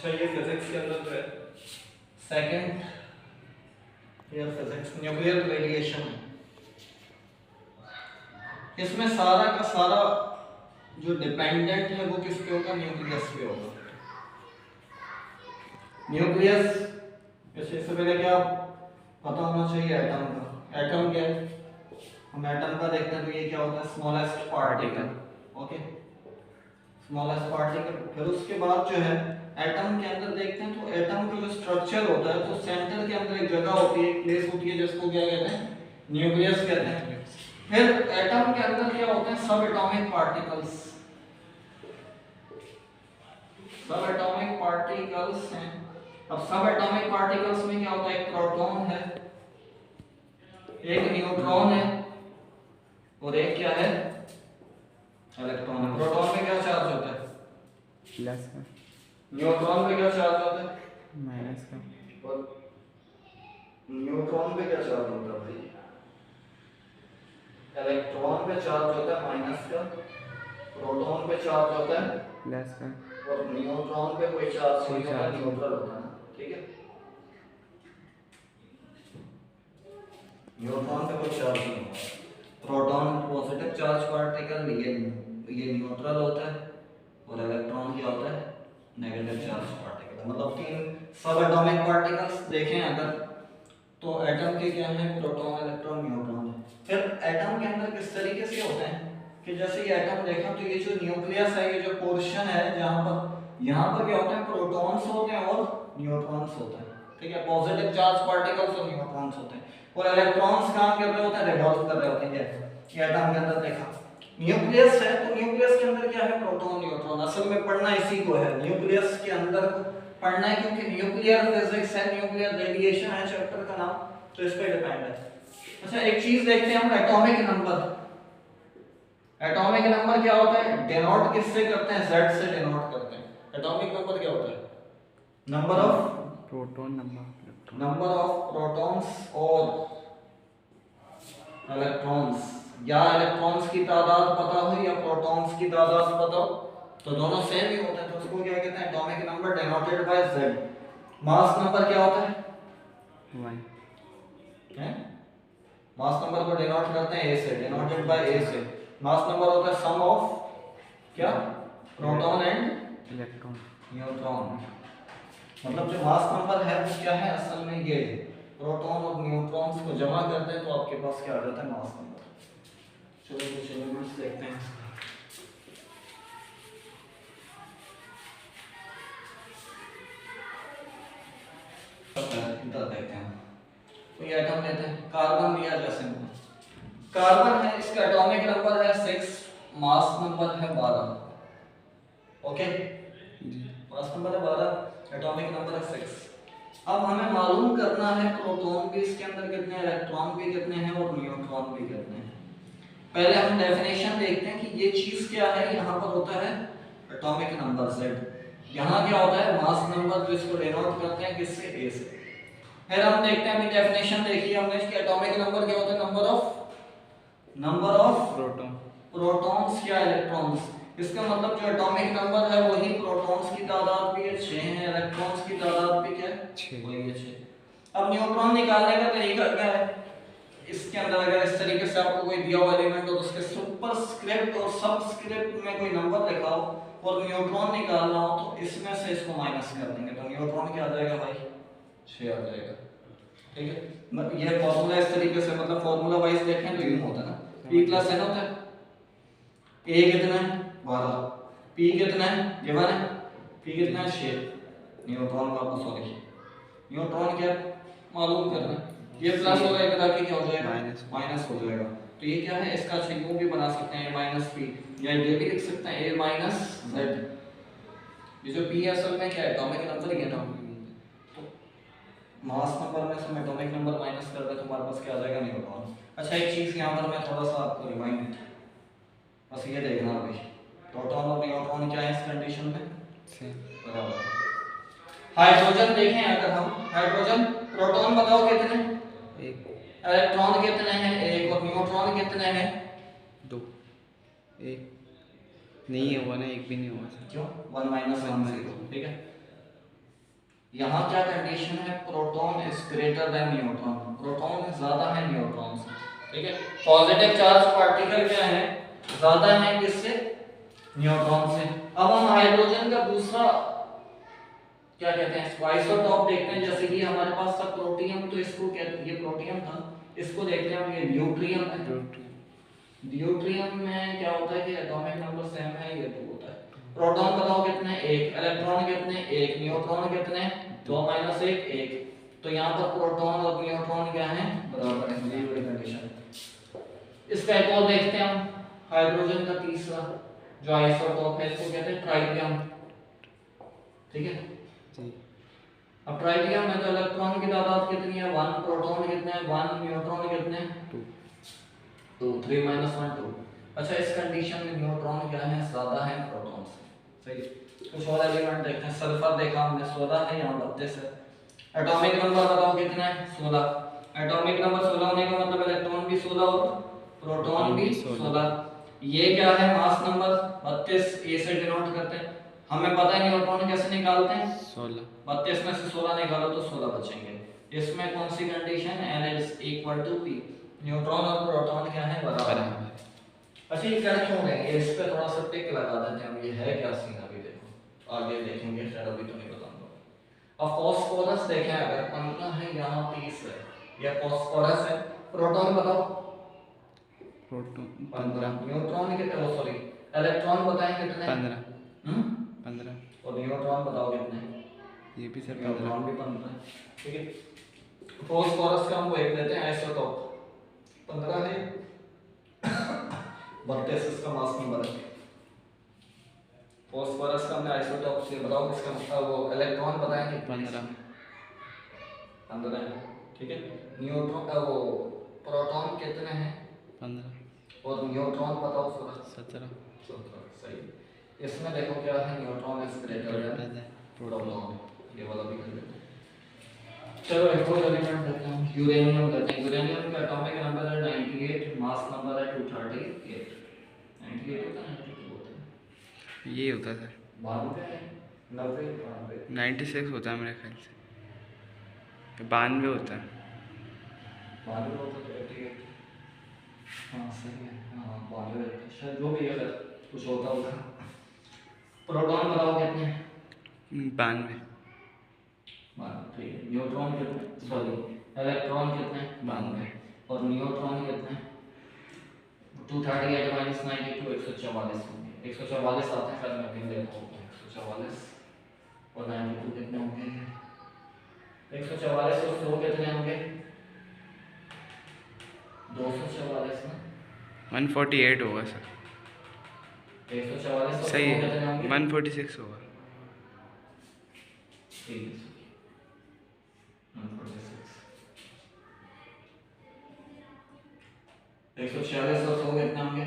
अच्छा ये फिजिक्स के अंदर जो है second year physics nuclear radiation है। इसमें सारा का सारा जो डिपेंडेंट है वो किस पे होगा, न्यूक्लियस पे होगा। न्यूक्लियस इससे पहले क्या पता होना चाहिए एटम का। एटम क्या है, हम एटम का देखते हैं तो ये क्या होता है, smallest particle. Okay, smallest particle. फिर उसके बाद जो है एटम के अंदर देखते हैं तो एटम का जो स्ट्रक्चर होता है तो सेंटर के अंदर एक जगह होती है, एक प्लेस होती है जिसको क्या कहते हैं, न्यूक्लियस कहते हैं। फिर एटम के अंदर क्या होते हैं, सब एटॉमिक पार्टिकल्स। सब एटॉमिक पार्टिकल्स हैं। अब सब एटॉमिक पार्टिकल्स में क्या होता है, एक प्रोटॉन है, एक न्यूट्रॉन है और एक क्या है, इलेक्ट्रॉन है। प्रोटॉन में क्या चार्ज होता है, प्लस का। न्यूट्रॉन पे क्या चार्ज होता है, माइनस का। और न्यूट्रॉन पे क्या चार्ज होता है भाई, इलेक्ट्रॉन पे चार्ज होता है माइनस का, प्रोटॉन पे चार्ज होता है प्लस का, और न्यूट्रॉन पे कोई चार्ज नहीं होता, न्यूट्रल होता है ना। ठीक है, न्यूट्रॉन पे कोई चार्ज नहीं होता। प्रोटॉन पॉजिटिव चार्ज पार्टिकल, ये न्यूट्रल होता है और इलेक्ट्रॉन क्या होता है, नेगेटिव चार्ज पार्टिकल। मतलब तीन सब एटॉमिक पार्टिकल्स देखें अगर तो एटम के क्या हैं, प्रोटॉन, इलेक्ट्रॉन, न्यूट्रॉन है। फिर एटम के अंदर किस तरीके से होते हैं कि जैसे ये एटम देखा तो ये जो न्यूक्लियस है, ये जो पोर्शन है जहां पर यहाँ पर क्या होता है, प्रोटॉन्स होते हैं और न्यूट्रॉन्स होते हैं। ठीक है, पॉजिटिव चार्ज पार्टिकल्स और न्यूट्रॉन्स होते हैं और इलेक्ट्रॉन्स काम कर रहे होते हैं, रिवॉल्व कर रहे होते हैं। ये एटम के अंदर देखा न्यूक्लियस है तो न्यूक्लियस के अंदर क्या है, प्रोटॉन, न्यूट्रॉन। असल में पढ़ना इसी को है, न्यूक्लियस के अंदर पढ़ना है क्योंकि न्यूक्लियर फिजिक्स है, न्यूक्लियर रेडिएशन है चैप्टर का नाम, तो इस पे डिपेंड है। अच्छा एक चीज देखते हैं हम, एटॉमिक नंबर। एटॉमिक नंबर क्या होता है, डिनोट किससे करते हैं, Z से डिनोट करते हैं। एटॉमिक नंबर क्या होता है, number of proton, number of protons और इलेक्ट्रॉन्स, या इलेक्ट्रॉन्स की तादाद पता हो या प्रोटॉन्स की तादाद पता हो तो दोनों सेम ही होते हैं, तो उसको क्या कहते हैं, atomic number denoted by Z। Mass number क्या होता है, 1 हैं, मास नंबर को डिनोट करते हैं A से, डिनोटेड बाय A से। मास नंबर होता है सम ऑफ क्या, प्रोटॉन एंड इलेक्ट्रॉन। न्यूट्रॉन। मतलब जो मास नंबर है वो क्या है, असल में ये प्रोटॉन और न्यूट्रॉन्स को जमा करते हैं तो आपके पास क्या आ जाता है, मास नंबर। चलो कुछ एलिमेंट्स देखते हैं। इधर देखते हैं, कोई एटम लेते हैं, कार्बन लिया जैसे कार्बन है, इसका एटॉमिक नंबर है 6, मास नंबर है 12। ओके, मास नंबर है 12, एटॉमिक नंबर है 6। अब हमें मालूम करना है प्रोटॉन भी इसके अंदर कितने हैं, इलेक्ट्रॉन भी कितने हैं और न्यूट्रॉन भी कितने हैं। पहले हम डेफिनेशन देखते हैं कि ये चीज क्या है। यहाँ पर होता है एटॉमिक नंबर Z, यहाँ क्या होता है, मास नंबर, जो इसको डिनोट करते हैं किससे, A से। फिर हम देखते हैं, अभी डेफिनेशन देखी हमने इसकी, एटॉमिक नंबर क्या होता है, नंबर ऑफ प्रोटॉन्स या इलेक्ट्रॉन्स। इसका मतलब जो एटॉमिक नंबर है वही प्रोटॉन्स की तादाद भी है 6 है, इलेक्ट्रॉन्स की तादाद भी क्या है, 6 वही है 6। अब न्यूट्रॉन निकालने का तरीका क्या है, इसके अंदर अगर इस तरीके से आपको कोई दिया हुआ एलिमेंट हो तो उसके सुपरस्क्रिप्ट और सबस्क्रिप्ट में कोई नंबर लिखा हो और न्यूट्रॉन निकालना हो तो इसमें से इसको माइनस कर देंगे तो न्यूट्रॉन क्या आ जाएगा भाई, 6 आ जाएगा। ठीक है, ये फार्मूला इस तरीके से, मतलब फार्मूला वाइज देखें तो यूं होता है ना, P + N होता है, A कितना है 12, P कितना है गिवन है, P कितना है 6, न्यूट्रॉन का आपको सॉरी न्यूट्रॉन क्या मालूम करना है, ये प्लस होगा एक ताकि क्या हो जाएगा, माइनस हो जाएगा। तो ये क्या है, इसका चिन्ह भी बना सकते हैं A-P, या ये भी लिख सकते हैं A-Z। ये जो P असल में क्या है, एटॉमिक नंबर ही है ना, तो मास नंबर में से हम एटॉमिक नंबर माइनस कर दे तो हमारे पास क्या आ जाएगा, न्यूट्रॉन। अच्छा एक चीज यहाँ पर मैं थोड़ा सा आपको रिमाइंड, बस ये देखना अभी प्रोटॉन और न्यूट्रॉन क्या है इस कंडीशन में, बराबर। हाइड्रोजन देखें अगर हम, हाइड्रोजन प्रोटॉन बताओ कितने, 1, इलेक्ट्रॉन कितने हैं 1 और न्यूट्रॉन कितने हैं 2, 1 नहीं है, 1 है, 1 भी नहीं होगा। क्यों, 1 - 1 0, ठीक है। यहाँ क्या कंडीशन है, proton is greater than neutron, proton ज्यादा है न्यूट्रॉन से, ठीक है। पॉजिटिव चार्ज पार्टिकल क्या है, ज्यादा है किससे, न्यूट्रॉन से। अब हम हाइड्रोजन का दूसरा क्या कहते हैं आइसोटॉप देखते हैं, जैसे कि हमारे पास था प्रोटियम, तो इसको कहते हैं, ये प्रोटियम था, इसको देखते हैं हम, ये ड्यूट्रियम है। ड्यूट्रियम में क्या होता है कि एटॉमिक नंबर सेम है, ये 2 होता है। प्रोटॉन बताओ कितने, 1, इलेक्ट्रॉन कितने, 1, न्यूट्रॉन कितने, 2 - 1 1। तो यहाँ पर प्रोटॉन और न्यूट्रॉन क्या है, बराबर है, ये वाली कंडीशन। इसका एक और देखते हैं हम, हाइड्रोजन का तीसरा जो आइसोटॉप है, इसको कहते हैं ट्राइटियम, ठीक है जी। अब ट्राइटियम में तो इलेक्ट्रॉन की तादाद कितनी है, 1, प्रोटॉन कितने हैं, 1, न्यूट्रॉन कितने हैं, 2। 2, 3 - 1 2। अच्छा, इस कंडीशन में न्यूट्रॉन क्या है, ज्यादा है प्रोटॉन से, सही। कुछ और एलिमेंट देखते हैं, सल्फर देखा हमने 16 है, यहाँ 32 है। एटॉमिक नंबर बताओ कितना है, 16। एटॉमिक नंबर 16 होने का मतलब इलेक्ट्रॉन भी 16 और प्रोटॉन भी 16। ये क्या है, मास नंबर 32, ए से डिनोट करते हैं। हमें पता है न्यूट्रॉन कैसे निकालते हैं, 16। 32 में से 16 निकालो तो 16 बचेंगे। इसमें कौन सी condition, n is equal to p, neutron और प्रोटॉन क्या है, बराबर है। अच्छा, ये कर क्यों रहे हैं, इस पे थोड़ा सा टिक लगा देते हैं हम, ये है क्या सीन, अभी देखो आगे देखेंगे, शायद अभी तो नहीं बताऊंगा। अब फॉस्फोरस देखें, अगर 15 है, यहाँ 30 है, यह फॉस्फोरस है। प्रोटॉन बताओ, प्रोटॉन 15, न्यूट्रॉन कितने, सॉरी इलेक्ट्रॉन बताएं कितने, 15। 15 और न्यूट्रॉन बताओ कितने, ये भी सर 15। न्यूट्रॉन भी 15 है, ठीक है। फॉस्फोरस का हम वो एक लेते हैं आइसोटॉप, 15 है, 32 इसका मास नंबर है। फॉस्फोरस का हमने आइसोटॉप से बताओ किसका, वो इलेक्ट्रॉन बताएं कि 15 है, ठीक है। न्यूट्रॉन वो प्रोटॉन कितने हैं, 15 और न्यूट्रॉन बताओ 17। 17, सही। इसमें देखो क्या है, neutron is greater than proton, ये वाला भी कर लेते हैं। चलो एक और एलिमेंट देखते हैं, यूरेनियम देखते हैं। यूरेनियम का एटॉमिक नंबर है 98, मास नंबर है 238। 98 होता है, 92 होता है, ये होता है सर, 92, 90, 92, 96 होता है मेरे ख्याल से, 92 होता है। 92 होता है, 88, हाँ सही है, हाँ 92 है, शायद जो भी है सर, कुछ होता होगा। प्रोटॉन बताओ कितने हैं, 92। ठीक है। न्यूट्रॉन कितने, सॉरी इलेक्ट्रॉन कितने, 92, और न्यूट्रॉन कितने, 238 - 92, 144 होंगे, 144 आते हैं, शायद मैं गिन लेता हूँ, 144 और 92 कितने होंगे, 144 और 100 कितने होंगे, 244 ना, 148 होगा सर, 144 और 100 सही है, कितने होंगे, 146 होगा। ठीक है, 146, 146 और 100 कितने होंगे,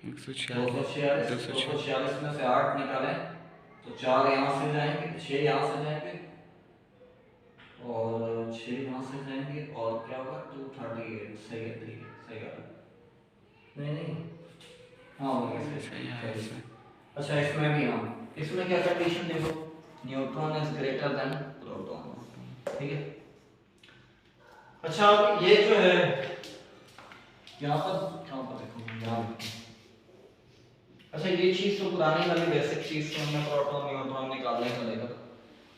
246, 246 में से 8 निकालें तो 4 यहाँ से जाएंगे, 6 यहाँ से जाएंगे, और 6 यहाँ से जाएंगे, और क्या होगा, 238, सही है, ठीक है, सही है, नहीं हाँ हो गया, सही है इसमें। अच्छा, इसमें भी हाँ, इसमें क्या कंडीशन देखो, neutron is greater than proton, ठीक है। अच्छा, ये जो है यहाँ पर देखो, यहाँ अच्छा, ये चीज तो पुरानी वाली बेसिक चीज तो हमने प्रोटॉन न्यूट्रॉन निकालने का देखा।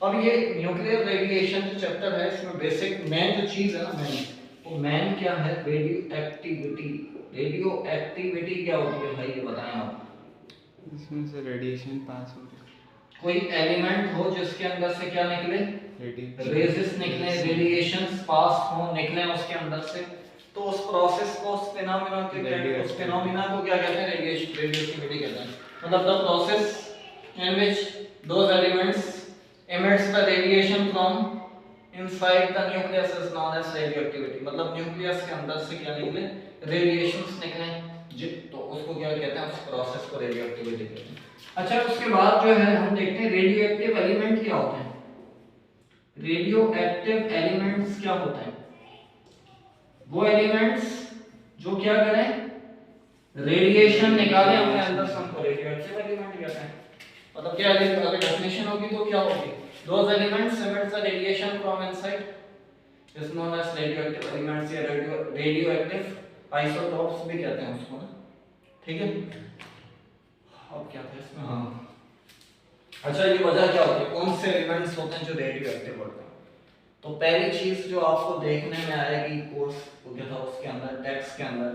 अब ये न्यूक्लियर रेडिएशन जो चैप्टर है, इसमें बेसिक मेन जो चीज है ना, वो मेन क्या है, रेडियो एक्टिविटी। रेडियो एक्टिविटी क्या होती है भाई, ये बताएं आप। इसमें से रेडिएशन पास हो रही, कोई एलिमेंट हो जिसके अंदर से क्या निकले, रेजेस निकले, रेडिएशंस पास हो, निकले उसके अंदर से, तो उस प्रोसेस को, उस फिनोमेना को क्या कहते हैं, रेडिएशन, रेडियोएक्टिविटी कहते हैं। मतलब the process in which those elements emits the radiation from inside the nucleus is known as radioactivity। मतलब न्यूक्लियस के अंदर से क्या निकले, रेडिएशंस निकले, तो उसको क्या कहते हैं, उस प्रोसेस को रेडियोएक्टिविटी कहते हैं। अच्छा, उसके बाद जो है हम देखते हैं रेडियोएक्टिव एलिमेंट क्या होते हैं। रेडियोएक्टिव एलिमेंट्स क्या होते हैं, वो एलिमेंट्स जो क्या करें, रेडिएशन निकाले अपने अंदर से, हमको रेडियोएक्टिव एलिमेंट कहते हैं। मतलब क्या डेफिनेशन होगी तो क्या होगी, Those elements emit the radiation from inside is known as radioactive elements या radioactive isotopes भी कहते हैं उसको ना, ठीक है। अब क्या था इसमें, हाँ अच्छा ये वजह क्या होती है, कौन से एलिमेंट्स होते हैं जो रेडियोएक्टिव होते हैं। तो पहली चीज जो आपको देखने में आएगी कोर्स क्या था उसके अंदर, टेक्स्ट के अंदर,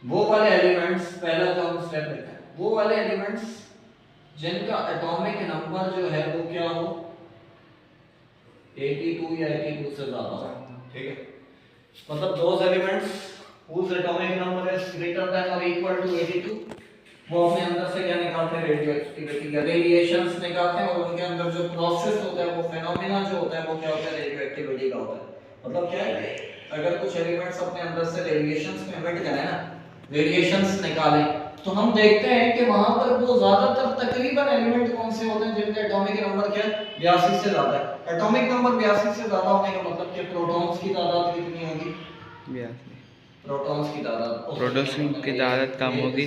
वो वाले एलिमेंट्स, पहला जो हम स्टेप लेते हैं, वो वाले एलिमेंट्स जिनका एटॉमिक नंबर जो है वो क्या हो 82 या 82 से ज्यादा हो, ठीक है। मतलब those elements whose atomic number is greater than or equal to 82 वो अपने अंदर से क्या निकालते हैं, रेडियो एक्टिविटी या रेडिएशंस निकालते हैं, और उनके अंदर जो प्रोसेस होता है, वो फेनोमेना जो होता है वो क्या होता है, रेडियो एक्टिविटी का होता है। मतलब क्या है, अगर कुछ एलिमेंट्स अपने अंदर से रेडिएशंस में एमिट करें ना, रेडिएशंस निकालें, तो हम देखते हैं कि वहां पर वो ज्यादातर तकरीबन एलिमेंट कौन से होते हैं जिनका एटॉमिक नंबर क्या है 82 से ज्यादा है। एटॉमिक नंबर 82 से ज्यादा होने का मतलब कि प्रोटॉन्स की तादाद कितनी होगी, 82। प्रोटॉन्स की तादाद, प्रोटॉन्स की तादाद कम होगी,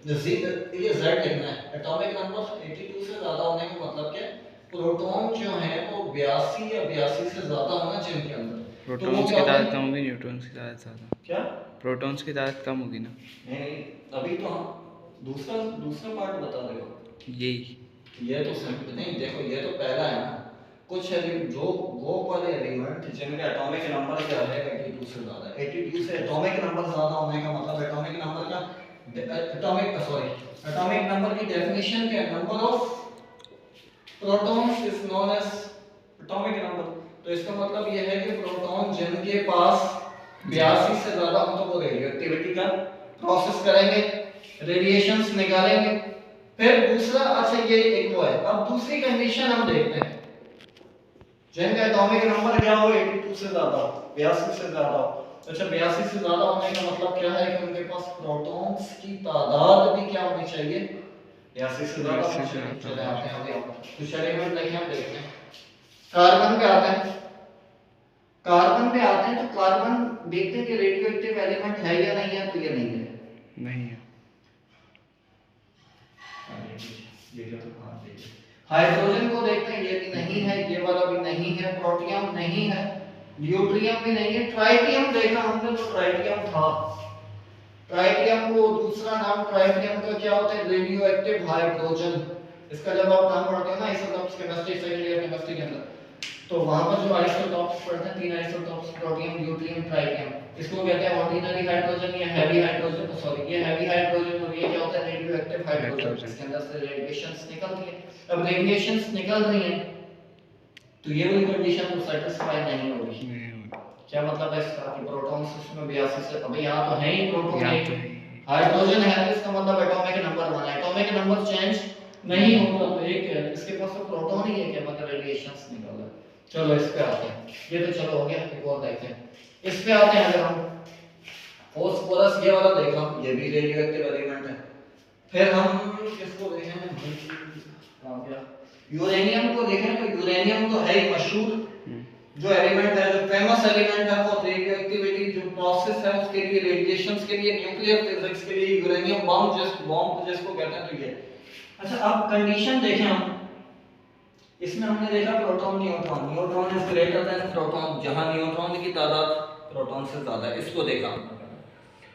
ये z लिखना है। एटॉमिक नंबर 82 से ज्यादा होने का मतलब क्या है, प्रोटॉन जो है वो 82 या 82 से ज्यादा होना चाहिए उनके अंदर। प्रोटॉन्स की तादाद कम होगी, न्यूट्रॉन्स की तादाद ज्यादा। क्या, प्रोटॉन्स की तादाद कम होगी ना? नहीं अभी तो हम दूसरा पार्ट बता देखो, यही ये तो सिंपल नहीं, देखो ये तो पहला है ना, कुछ जो वो वाले एलिमेंट जिनका एटॉमिक नंबर क्या है 82 से ज्यादा, 82 से एटॉमिक नंबर ज्यादा होने का मतलब एटॉमिक नंबर का एटॉमिक नंबर की डेफिनेशन क्या है, number of protons is known as atomic number. तो इसका मतलब यह है कि प्रोटॉन जिनके पास 82 से ज्यादा हो तो वो रेडियोएक्टिविटी का प्रोसेस करेंगे, रेडिएशंस निकालेंगे। फिर दूसरा, अच्छा ये एक वो है। अब दूसरी कंडीशन हम देखते हैं, जिनका एटॉमिक नंबर क्या हो 82 से ज्यादा, 82 से ज्यादा हो। अच्छा 82 से ज्यादा होने का मतलब क्या है कि उनके पास प्रोटॉन्स की तादाद भी क्या होनी चाहिए, 82 से ज्यादा होनी चाहिए। चले आते हैं अभी कुछ एलिमेंट लेके हम देखते हैं। कार्बन पे आते हैं, कार्बन पे आते हैं तो कार्बन देखते हैं कि रेडियोएक्टिव एलिमेंट है या नहीं है, तो ये नहीं है, नहीं है। हाइड्रोजन को देखते हैं, ये भी नहीं है, ये वाला भी नहीं है, प्रोटियम नहीं है, ड्यूट्रियम भी नहीं है, ट्राइटियम देखा हमने तो ट्राइटियम था। ट्राइटियम को दूसरा नाम ट्राइटियम का क्या होता है, रेडियो एक्टिव हाइड्रोजन। इसका जब आप नाम पढ़ते हो ना isotopes chemistry second year chemistry के अंदर, तो वहां पर जो आइसोटॉप्स पढ़ते हैं, 3 आइसोटॉप्स, प्रोटियम, ड्यूट्रियम, ट्राइटियम, इसको कहते हैं ऑर्डिनरी हाइड्रोजन या हैवी हाइड्रोजन। सॉरी, ये हैवी हाइड्रोजन और ये क्या होता है, रेडियो एक्टिव हाइड्रोजन। इसके अंदर से रेडिएशंस निकलती है। अब रेडिएशंस निकल रही हैं तो ये वाली कंडीशन तो सेटिस्फाई नहीं होगी। क्या मतलब है इसका कि प्रोटॉन्स उसमें 82 से, अभी यहां तो है ही प्रोटॉन, हाइड्रोजन है तो इसका मतलब एटॉमिक नंबर 1 है, एटॉमिक नंबर चेंज नहीं होगा तो एक है, इसके पास तो प्रोटॉन ही है, क्या मतलब रेडिएशंस निकल रहा है। चलो इस पे आते हैं, ये तो चलो हो गया, एक और देखते हैं। इस पे आते हैं, अगर हम फास्फोरस ये वाला देख लो, ये भी रेडियोएक्टिव एलिमेंट है। फिर हम किसको देखें, यूरेनियम को देखें, तो यूरेनियम तो है ही मशहूर जो एलिमेंट है, जो फेमस एलिमेंट है फॉर रेडियोएक्टिविटी, जो प्रोसेस है उसके लिए, रेडिएशंस के लिए, न्यूक्लियर फिजिक्स के लिए, यूरेनियम बॉम्ब जिसको कहते हैं, तो ये। अच्छा अब कंडीशन देखें हम, इसमें हमने देखा proton neutron, neutron is greater than proton, जहां न्यूट्रॉन की तादाद प्रोटॉन से ज्यादा है, इसको देखा।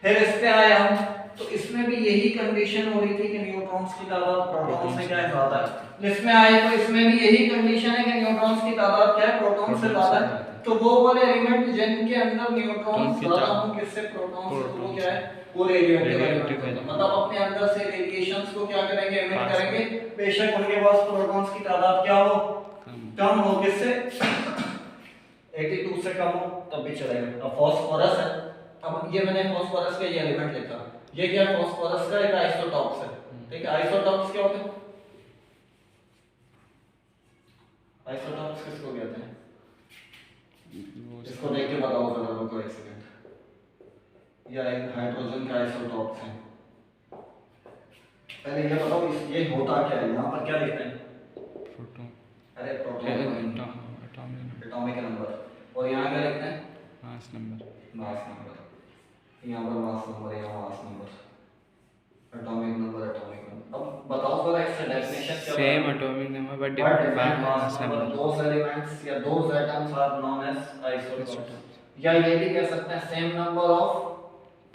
फिर इस पे आए हम, तो इसमें भी यही कंडीशन हो रही थी कि न्यूट्रॉन्स की तादाद प्रोटॉन से क्या है, ज्यादा है। इसमें आए तो इसमें भी यही कंडीशन है कि न्यूट्रॉन्स की तादाद क्या है, प्रोटॉन से ज्यादा है। तो वो वाले एलिमेंट जिनके अंदर न्यूट्रॉन्स ज्यादा हों किससे, प्रोटॉन से, तो वो क्या है, वो रेडियोएक्टिव एलिमेंट, मतलब अपने अंदर से रेडिएशंस को क्या करेंगे, एमिट करेंगे। बेशक उनके पास प्रोटॉन्स की तादाद क्या हो, कम हो, किससे 82 से कम हो, तब भी चलेगा। अब फास्फोरस है, अब ये मैंने फास्फोरस का ये एलिमेंट लिखा, ये क्या है, फास्फोरस का एक आइसोटॉप्स है, ठीक है। आइसोटॉप्स क्या होते हैं, आइसोटॉप्स किसको कहते हैं, इसको देख के बताओ जरा, रुको एक सेकंड। ये एक हाइड्रोजन का आइसोटॉप्स है। पहले ये बताओ ये होता क्या है, यहाँ पर क्या लिखते हैं, प्रोटॉन, अरे प्रोटॉन एटॉमिक नंबर, और यहाँ क्या लिखते हैं, मास नंबर, मास नंबर। यहाँ पर मास नंबर, यहाँ मास नंबर, एटॉमिक नंबर। अब बताओ जरा इससे डेफिनेशन क्या सेम है? Atomic number but But different different mass mass number, number. those elements या those atoms are known as isotopes। या ये भी कह सकते हैं same number of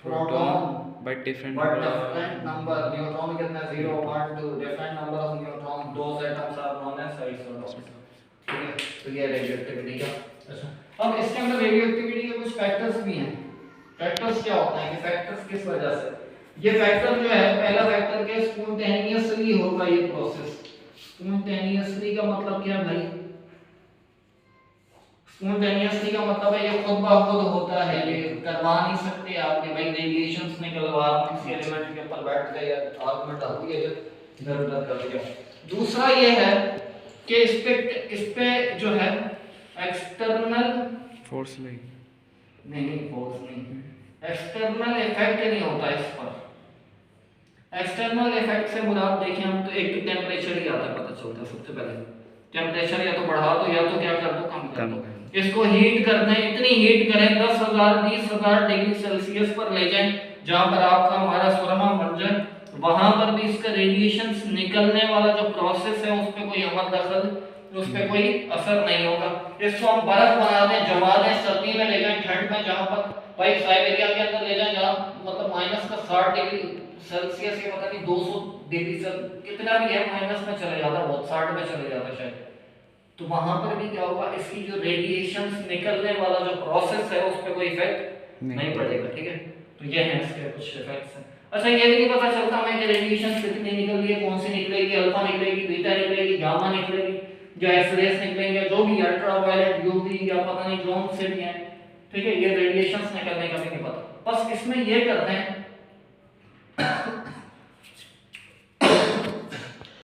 proton but different but number different number neutron कितना 0 1 2 different number of neutron, those atoms are known as isotopes। ठीक है, तो ये रेडियोएक्टिविटी का। अच्छा, अब इसके अंदर रेडियोएक्टिविटी के कुछ फैक्टर्स भी हैं। फैक्टर्स क्या होते हैं कि फैक्टर्स किस वजह से, ये फैक्टर जो है, पहला फैक्टर के स्पॉन्टेनियसली होगा ये प्रोसेस। स्पॉन्टेनियसली का मतलब क्या भाई? स्पॉन्टेनियसली का मतलब है ये खुद ब खुद होता है, ये करवा नहीं सकते आपके भाई रेडिएशंस निकलवा किसी एलिमेंट के ऊपर बैठ के या आग में डाल दिया इधर उधर कर दिया। दूसरा ये है कि इस पे जो है एक्सटर्नल फोर्स लगी नहीं, फोर्स नहीं, एक्सटर्नल इफेक्ट नहीं होता इस पर। एक्सटर्नल इफेक्ट से मुराद देखें हम तो एक तो टेम्परेचर ही आता है, पता चलता है सबसे पहले टेम्परेचर या तो बढ़ा दो या तो क्या कर दो, कम कर दो। इसको हीट करना है, इतनी हीट करें 10,000 20,000 डिग्री सेल्सियस पर ले जाएं जहां पर आपका हमारा सुरमा बन जाए, वहां पर भी इसका रेडिएशंस निकलने वाला जो प्रोसेस है उस पे कोई अमल दखल, उस पे कोई असर नहीं होगा। इसको हम बर्फ बना दें, जमा दें, सर्दी में ले जाएं, ठंड में जहां पर भाई साइबेरिया के अंदर ले जाएं जहां मतलब माइनस का 60 डिग्री सेल्सियस के पता नहीं 200 डिग्री सेल्सियस कितना भी है माइनस में चले जाता है, बहुत 60 में चले जाता है शायद, तो वहां पर भी क्या होगा, इसकी जो रेडिएशंस निकलने वाला जो प्रोसेस है उस पे कोई इफेक्ट नहीं पड़ेगा। ठीक है, तो ये है इसके कुछ इफेक्ट्स हैं। अच्छा, ये भी नहीं पता चलता हमें कि रेडिएशन कितनी निकल रही है, कौन सी निकलेगी, अल्फा निकलेगी, बीटा निकलेगी, गामा निकलेगी, जो एक्स-रेस निकलेंगे, जो भी अल्ट्रावायलेट, यूवी या पता नहीं कौन से भी हैं। ठीक है, ये रेडिएशंस निकलने का भी नहीं पता। बस इसमें ये करते हैं